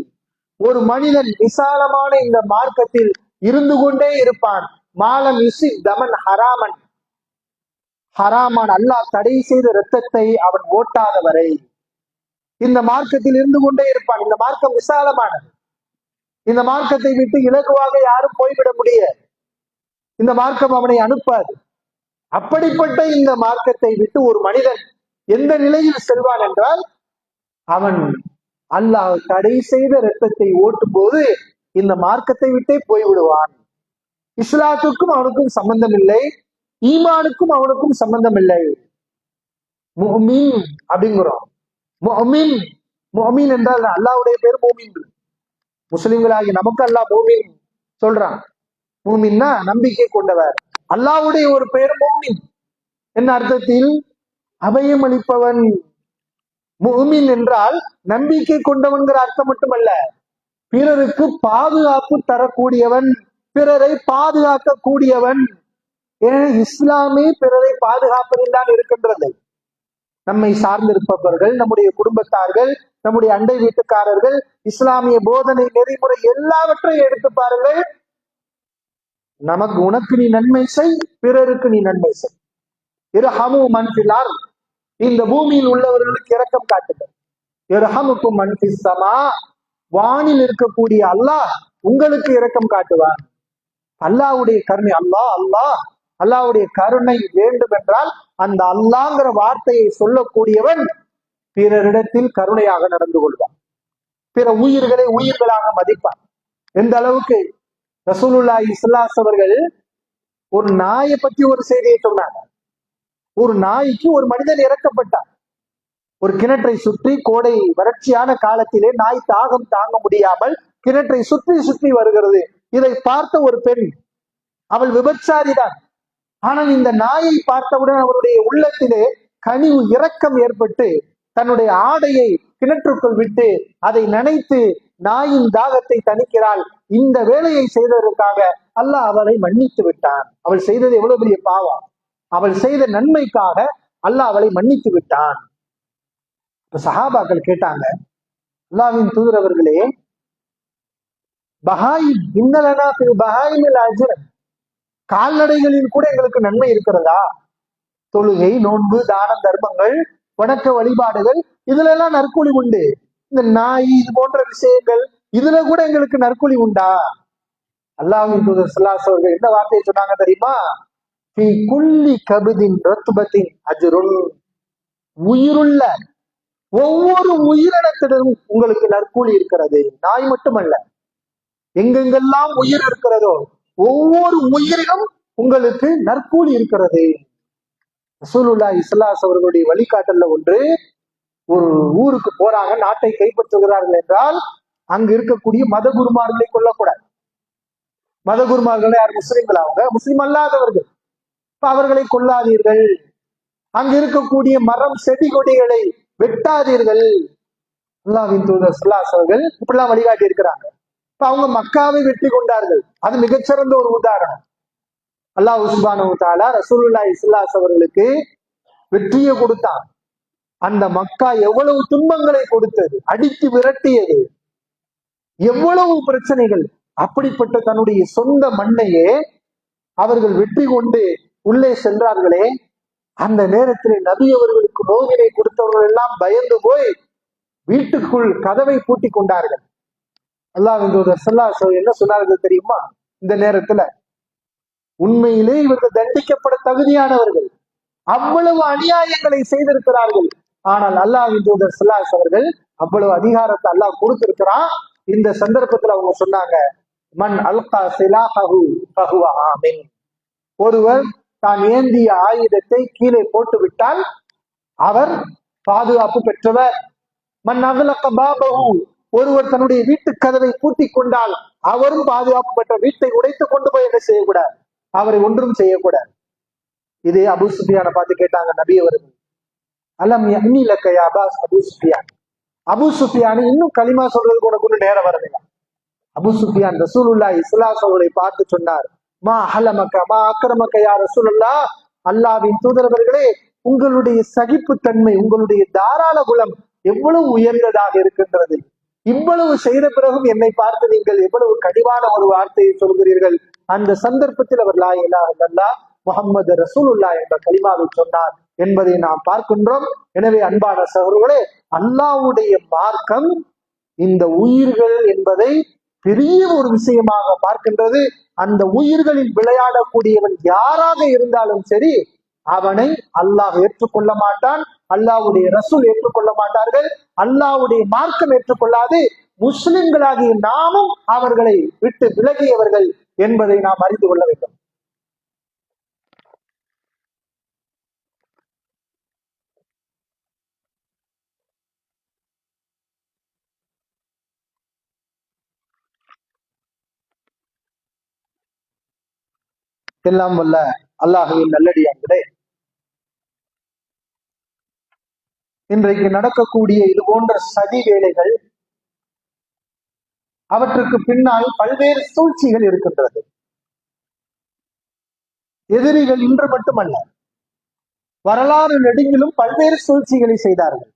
ஒரு மனிதன் விசாலமான இந்த மார்க்கத்தில் இருந்து கொண்டே இருப்பான், மாலம் யுசிப் தமன் ஹராமன், ஹராமான் அல்லாஹ் தடை செய்த இரத்தத்தை அவன் ஓட்டாதவரை இந்த மார்க்கத்தில் இருந்து கொண்டே இருப்பான். இந்த மார்க்கம் விசாலமானது. இந்த மார்க்கத்தை விட்டு இலகுவாக யாரும் போய்விட முடியாது. இந்த மார்க்கம் அவனை அனுப்பாது. அப்படிப்பட்ட இந்த மார்க்கத்தை விட்டு ஒரு மனிதன் எந்த நிலையில் செல்வான் என்றால், அவன் அல்லாஹ் தடை செய்த இரத்தத்தை ஓட்டும் போது இந்த மார்க்கத்தை விட்டே போய்விடுவான். இஸ்லாத்துக்கும் அவனுக்கும் சம்பந்தம் இல்லை, ஈமானுக்கும் அவனுக்கும் சம்பந்தம் இல்லை. முஹ்மின் அப்படிங்கிறோம். முஹ்மின், முஹ்மின் என்றால் அல்லாஹ்வுடைய பேர் மூமின். முஸ்லிம்களாகி நமக்கு அல்லாஹ் மூமின் சொல்றான். மூமின்னா நம்பிக்கை கொண்டவர். அல்லாஹ்வுடைய ஒரு பெயர் மூமின். என்ன அர்த்தத்தில்? அபயம் அளிப்பவன். முஹ்மின் என்றால் நம்பிக்கை கொண்டவன்கிற அர்த்தம் மட்டுமல்ல, பிறருக்கு பாதுகாப்பு தரக்கூடியவன், பிறரை பாதுகாக்க கூடியவன். ஏன் இஸ்லாமே பிறரை பாதுகாப்பதில் தான் இருக்கின்றது. நம்மை சார்ந்திருப்பவர்கள், நம்முடைய குடும்பத்தார்கள், நம்முடைய அண்டை வீட்டுக்காரர்கள், இஸ்லாமிய போதனை நெறிமுறை எல்லாவற்றையும் எடுத்து பாருங்கள். நமக்கு, உனக்கு நீ நன்மை செய், பிறருக்கு நீ நன்மை செய். இரஹமு மன் ஃபில் அர்த், இந்த பூமியில் உள்ளவர்களுக்கு இரக்கம் காட்டுங்கள். இரஹமுக்கும் மன் ஃபிஸ் ஸமா, வானில் இருக்கக்கூடிய அல்லாஹ் உங்களுக்கு இரக்கம் காட்டுவான். அல்லாஹ்வுடைய கருணை, அல்லாஹ்வுடைய கருணை வேண்டும் என்றால் அந்த அல்லாஹ்ங்கிற வார்த்தையை சொல்லக்கூடியவன் பிறரிடத்தில் கருணையாக நடந்து கொள்வான், பிற உயிர்களை உயிர்களாக மதிப்பான். எந்த அளவுக்கு ரசூலுல்லாஹி ஸல்லல்லாஹு அலைஹி அவர்கள் ஒரு நாயை பற்றி ஒரு செய்தியை சொன்னாங்க. ஒரு நாய்க்கு ஒரு மனிதன் இறக்கப்பட்டான். ஒரு கிணற்றை சுற்றி, கோடை வறட்சியான காலத்திலே நாய் தாகம் தாங்க முடியாமல் கிணற்றை சுற்றி சுற்றி வருகிறது. இதை பார்த்த ஒரு பெண், அவள் விபச்சாரிதான். ஆனால் இந்த நாயை பார்த்தவுடன் அவருடைய உள்ளத்திலே கனிவு, இரக்கம் ஏற்பட்டு தன்னுடைய ஆடையை கிணற்றுக்குள் விட்டு அதை நனைத்து நாயின் தாகத்தை தணிக்கிறாள். இந்த வேலையை செய்ததற்காக அல்லாஹ் அவளை மன்னித்து விட்டான். அவள் செய்தது எவ்வளவு பெரிய பாவம்! அவள் செய்த நன்மைக்காக அல்லாஹ் அவளை மன்னித்து விட்டான். சஹாபாக்கள் கேட்டாங்க, அல்லாஹ்வின் தூதர் அவர்களே, பஹாயிம் இன்னலனா ஃபில் பஹாயிமில் அஜ்ர், கால்நடைகளில் கூட எங்களுக்கு நன்மை இருக்கிறதா? தொழுகை, நோன்பு, தானம், தர்மங்கள், வணக்க வழிபாடுகள், இதுல எல்லாம் நற்கூலி உண்டு. இந்த நாய், இது போன்ற விஷயங்கள், இதுல கூட எங்களுக்கு நற்கூலி உண்டா? அல்லாஹ்வின் தூதர் ஸல்லல்லாஹு அலைஹி வஸல்லம் என்ன வார்த்தையை சொன்னாங்க தெரியுமா? ஃபீ குல்லி கபதின் ரத்பத்தின் அஜ்ருன், உயிருள்ள ஒவ்வொரு உயிரினத்திலும் உங்களுக்கு நற்கூலி இருக்கிறது. நாய் மட்டுமல்ல, எங்கெங்கெல்லாம் உயிர் இருக்கிறதோ ஒவ்வொரு உயிரிலும் உங்களுக்கு நற்கூலி இருக்கிறது. ரசூலுல்லாஹி ஸல்லல்லாஹு அலைஹி அவர்களுடைய வழிகாட்டல்ல ஒன்று, ஒரு ஊருக்கு போறாங்க, நாட்டை கைப்பற்றுகிறார்கள் என்றால் அங்கு இருக்கக்கூடிய மத குருமார்களை கொல்லக்கூடாது. மத குருமார்கள் யார்? முஸ்லிம்கள். அவங்க முஸ்லிம் அல்லாதவர்கள். அவர்களை கொல்லாதீர்கள். அங்கு இருக்கக்கூடிய மரம், செடி, கொடிகளை வெட்டாதீர்கள். அல்லாஹ்வின் தூதர் ஸல்லல்லாஹு அலைஹி அவர்கள் இப்படிலாம் வழிகாட்டி இருக்கிறாங்க. இப்ப அவங்க மக்காவை வெற்றி கொண்டார்கள். அது மிகச்சிறந்த ஒரு உதாரணம். அல்லாஹ் சுப்ஹானஹு வ தஆலா ரசூலுல்லாஹி ஸல்லல்லாஹு அலைஹி அவர்களுக்கு வெற்றியை கொடுத்தான். அந்த மக்கா எவ்வளவு துன்பங்களை கொடுத்தது, அடித்து விரட்டியது, எவ்வளவு பிரச்சனைகள். அப்படிப்பட்ட தன்னுடைய சொந்த மண்ணையே அவர்கள் வெற்றி கொண்டு உள்ளே சென்றார்களே, அந்த நேரத்தில் நபி அவர்களுக்கு நோவினை கொடுத்தவர்கள் எல்லாம் பயந்து போய் வீட்டுக்குள் கதவை பூட்டி கொண்டார்கள். அல்லாஹ்வின் தூதர் ஸல்லல்லாஹு அலைஹி வஸல்லம் என்ன சொன்னார்கள் தெரியுமா? இந்த நேரத்துல, உண்மையிலே இவர்கள் தண்டிக்கப்பட தகுதியானவர்கள், அவ்வளவு அநியாயங்களை செய்திருக்கிறார்கள். ஆனால் அல்லாஹ்வின் தூதர் ஸல்லல்லாஹு அலைஹி அவர்கள் அவ்வளவு அதிகாரத்தை அல்லாஹ் கொடுத்திருக்கிறான். இந்த சந்தர்ப்பத்துல அவங்க சொன்னாங்க, மன் அல்கா சிலாஹு ஃபஹுவ ஆமின், ஒருவர் தான் ஏந்திய ஆயுதத்தை கீழே போட்டு விட்டால் அவர் பாதுகாப்பு பெற்றவர். மன் அகலக பாபஹு, ஒருவர் தன்னுடைய வீட்டு கதவை பூட்டி கொண்டால் அவரும் பாதுகாப்பு பெற்ற. வீட்டை உடைத்து கொண்டு போய் என்ன செய்யக்கூடாது, அவரை ஒன்றும் செய்யக்கூடாது. இது அபூ சுஃபியான பார்த்து கேட்டாங்க நபி அவர்கள், அலம் யஹ்னிலக அபாஸ் அபூ சுஃபியான், அபூ சுஃபியான் இன்னும் களிமா சொல்றதுக்கு உனக்கு ஒன்றும் நேரம் வரலையா? அபூ சுஃபியான் ரசூலுல்லாஹி ஸல்லல்லாஹு அலைஹி வஸல்லம் பார்த்து சொன்னார், மா ஹலமக மா அக்ரமக யா ரசூலுல்லாஹ், அல்லாஹ்வின் தூதரவர்களே, உங்களுடைய சகிப்புத்தன்மை, உங்களுடைய தாராள குலம் எவ்வளவு உயர்ந்ததாக இருக்கின்றது. இவ்வளவு செய்த பிறகும் என்னை பார்த்து நீங்கள் எவ்வளவு கடிவான ஒரு வார்த்தையை சொல்கிறீர்கள். அந்த சந்தர்ப்பத்தில் அவர் லா இலாஹ இல்லல்லாஹ் முஹம்மது ரசூலுல்லாஹ் என்ற கலிமாவை சொன்னார் என்பதை நாம் பார்க்கின்றோம். எனவே அன்பான சகோதரர்களே, அல்லாஹ்வுடைய மார்க்கம் இந்த உயிர்கள் என்பதை பெரிய ஒரு விஷயமாக பார்க்கின்றது. அந்த உயிர்களில் விளையாடக்கூடியவன் யாராக இருந்தாலும் சரி, அவனை அல்லாஹ் ஏற்றுக்கொள்ள மாட்டான், அல்லாஹ்வுடைய ரசூல் ஏற்றுக்கொள்ள மாட்டார்கள், அல்லாஹ்வுடைய மார்க்கம் ஏற்றுக்கொள்ளாது. முஸ்லிம்களாகிய நாமும் அவர்களை விட்டு விலகியவர்கள் என்பதை நாம் அறிந்து கொள்ள வேண்டும். எல்லாம் வல்ல அல்லாஹ்வின் நல்லடியார்களே, இன்றைக்கு நடக்கக்கூடிய இது போன்ற சதி வேலைகள், அவற்றுக்கு பின்னால் பல்வேறு சூழ்ச்சிகள் இருக்கின்றது. எதிரிகள் இன்று மட்டுமல்ல, வரலாறு நெடுங்கிலும் பல்வேறு சூழ்ச்சிகளை செய்தார்கள்.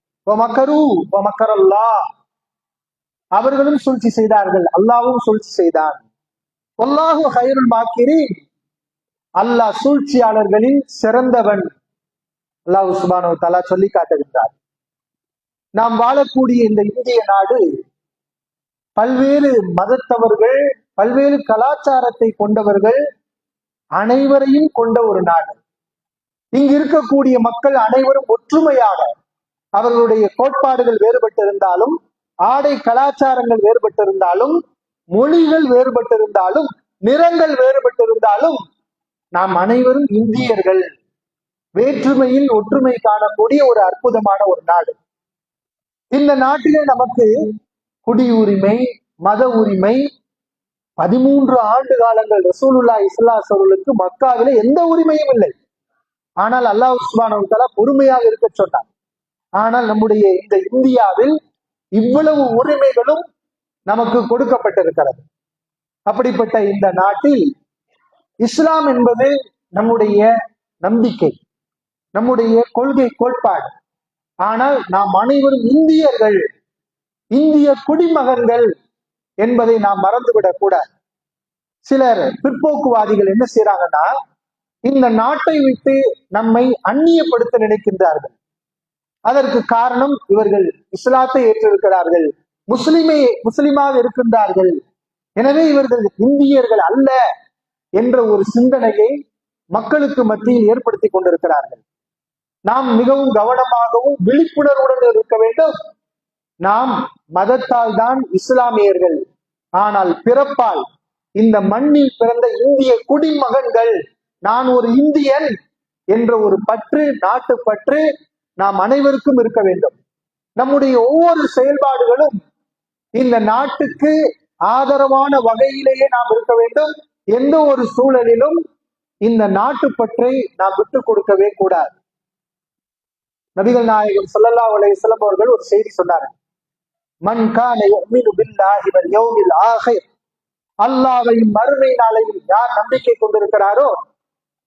அவர்களும் சூழ்ச்சி செய்தார்கள், அல்லாஹ்வும் சூழ்ச்சி செய்தான். வல்லாஹு கைருல் மாக்கிரீன், அல்லாஹ் சூழ்ச்சியாளர்களில் சிறந்தவன். அல்லாஹ் சுப்ஹானஹு வ தஆலா சொல்லி காட்டுகின்றார். நாம் வாழக்கூடிய இந்த இந்திய நாடு பல்வேறு மதத்தவர்கள், பல்வேறு கலாச்சாரத்தை கொண்டவர்கள் அனைவரையும் கொண்ட ஒரு நாடு. இங்கு இருக்கக்கூடிய மக்கள் அனைவரும் ஒற்றுமையாக, அவர்களுடைய கோட்பாடுகள் வேறுபட்டிருந்தாலும், ஆடை கலாச்சாரங்கள் வேறுபட்டிருந்தாலும், மொழிகள் வேறுபட்டிருந்தாலும், நிறங்கள் வேறுபட்டிருந்தாலும், நாம் அனைவரும் இந்தியர்கள். வேற்றுமையில் ஒற்றுமை காணக்கூடிய ஒரு அற்புதமான ஒரு நாடு. இந்த நாட்டிலே நமக்கு குடியுரிமை, மத உரிமை, 13 ஆண்டு காலங்கள் ரசூலுல்லாஹி ஸல்லல்லாஹு அலைஹி வஸல்லம் மக்காவிலே எந்த உரிமையும் இல்லை. ஆனால் அல்லாஹ் சுப்ஹானஹு வ தஆலா பொறுமையாக இருக்க சொன்னார். ஆனால் நம்முடைய இந்த இந்தியாவில் இவ்வளவு உரிமைகளும் நமக்கு கொடுக்கப்பட்டிருக்கிறது. அப்படிப்பட்ட இந்த நாட்டில் இஸ்லாம் என்பது நம்முடைய நம்பிக்கை, நம்முடைய கொள்கை கோட்பாடு. ஆனால் நாம் அனைவரும் இந்தியர்கள், இந்திய குடிமகன்கள் என்பதை நாம் மறந்துவிடக் கூடாது. சிலர் பிற்போக்குவாதிகள் என்ன செய்யறாங்கன்னா, இந்த நாட்டை விட்டு நம்மை அந்நியப்படுத்த நினைக்கின்றார்கள். அதற்கு காரணம், இவர்கள் இஸ்லாத்தை ஏற்றிருக்கிறார்கள், முஸ்லிமாக இருக்கின்றார்கள், எனவே இவர்கள் இந்தியர்கள் அல்ல என்ற ஒரு சிந்தனையை மக்களுக்கு மத்தியில் ஏற்படுத்தி கொண்டிருக்கிறார்கள். நாம் மிகவும் கவனமாகவும் விழிப்புணர்வுடன் இருக்க வேண்டும். நாம் மதத்தால் தான் இஸ்லாமியர்கள், ஆனால் பிறப்பால் இந்த மண்ணில் பிறந்த இந்திய குடிமகன்கள். நான் ஒரு இந்தியன் என்ற ஒரு பற்று, நாட்டு பற்று நாம் அனைவருக்கும் இருக்க வேண்டும். நம்முடைய ஒவ்வொரு செயல்பாடுகளும் இந்த நாட்டுக்கு ஆதரவான வகையிலேயே நாம் இருக்க வேண்டும். எந்த ஒரு சூழலிலும் இந்த நாட்டு பற்றை நாம் விட்டுக் கொடுக்கவே கூடாது. நபிகள் நாயகம் ஸல்லல்லாஹு அலைஹி வஸல்லம் அவர்கள் ஒரு செய்தி சொன்னார்கள். மன் கான யுமினு பில்லாஹி வல் யௌமில் ஆகிர், அல்லாஹ்வையும் மறுமை நாளையும் யார் நம்பிக்கை கொண்டிருக்கிறாரோ,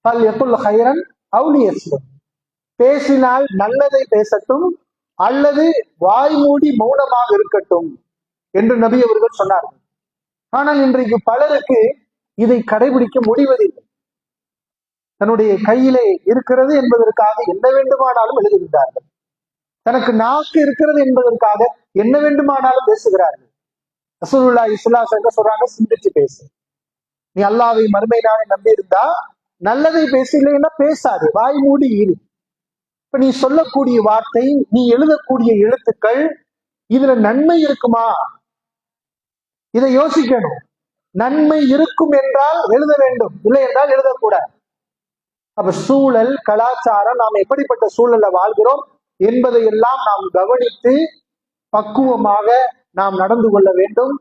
ஃபல்யகுல் கைரன் அவ் லியஸ்முத், பேசினால் நல்லதை பேசட்டும் அல்லது வாய் மூடி மௌனமாக இருக்கட்டும் என்று நபி அவர்கள் சொன்னார்கள். ஆனால் இன்றைக்கு பலருக்கு இதை கடைபிடிக்க முடிவதில்லை. தன்னுடைய கையிலே இருக்கிறது என்பதற்காக என்ன வேண்டுமானாலும் எழுதுகின்றார்கள். தனக்கு நாக்கு இருக்கிறது என்பதற்காக என்ன வேண்டுமானாலும் பேசுகிறார்கள். ரசூலுல்லாஹி ஸல்லல்லாஹு அலைஹி வஸல்லம் சொல்றாங்க, சிந்திச்சு பேசு. நீ அல்லாஹ்வை மறுமை நாளை நம்பி இருந்தா நல்லதை பேச, இல்லைன்னா பேசாது, வாய் மூடி இரு. இப்ப நீ சொல்லக்கூடிய வார்த்தை, நீ எழுதக்கூடிய எழுத்துக்கள், இதுல நன்மை இருக்குமா? இதை யோசிக்கணும். நன்மை இருக்கும் என்றால் எழுத வேண்டும், இல்லை என்றால் எழுதக்கூடாது. அப்ப சூழல், கலாச்சாரம், நாம் எப்படிப்பட்ட சூழல்ல வாழ்கிறோம் என்பதை எல்லாம் நாம் கவனித்து பக்குவமாக நாம் நடந்து கொள்ள வேண்டும்.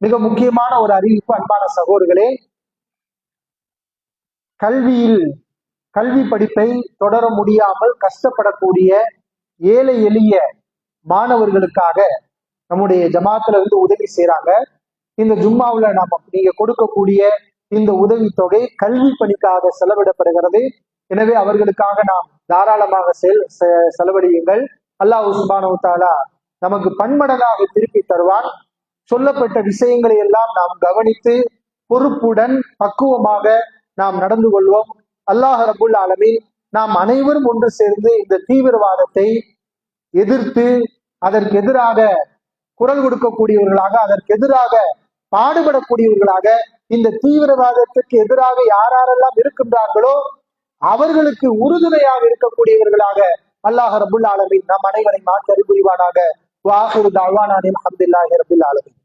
மிக முக்கியமான ஒரு அறிவிப்பு, அன்பான சகோதரர்களே, கல்வி படிப்பை தொடர முடியாமல் கஷ்டப்படக்கூடிய ஏழை எளிய மாணவர்களுக்காக நம்முடைய ஜமாத்துல இருந்து உதவி செய்யறாங்க. இந்த ஜும்மாவுல நீங்க கொடுக்கக்கூடிய இந்த உதவி தொகை கல்வி பணிக்காக செலவிடப்படுகிறது. எனவே அவர்களுக்காக நாம் தாராளமாக செலவழியுங்கள். அல்லாஹ் சுப்ஹானஹு வ தஆலா நமக்கு பன்மடங்காக திருப்பி தருவான். சொல்லப்பட்ட விஷயங்களை எல்லாம் நாம் கவனித்து பொறுப்புடன் பக்குவமாக நாம் நடந்து கொள்வோம். அல்லாஹ் ரப்புல் ஆலமீன் நாம் அனைவரும் ஒன்று சேர்ந்து இந்த தீவிரவாதத்தை எதிர்த்து அதற்கு எதிராக குரல் கொடுக்கக்கூடியவர்களாக, அதற்கு எதிராக பாடுபடக்கூடியவர்களாக, இந்த தீவிரவாதத்திற்கு எதிராக யாரெல்லாம் இருக்கின்றார்களோ அவர்களுக்கு உறுதுணையாக இருக்கக்கூடியவர்களாக அல்லாஹ் ரப்புல் ஆலமீன் நம் அனைவரை மாற்றி அறிவுரிவானாக. வாஹிரு தஅவானா அல்ஹம்துலில்லாஹி ரப்பில் ஆலமீன்.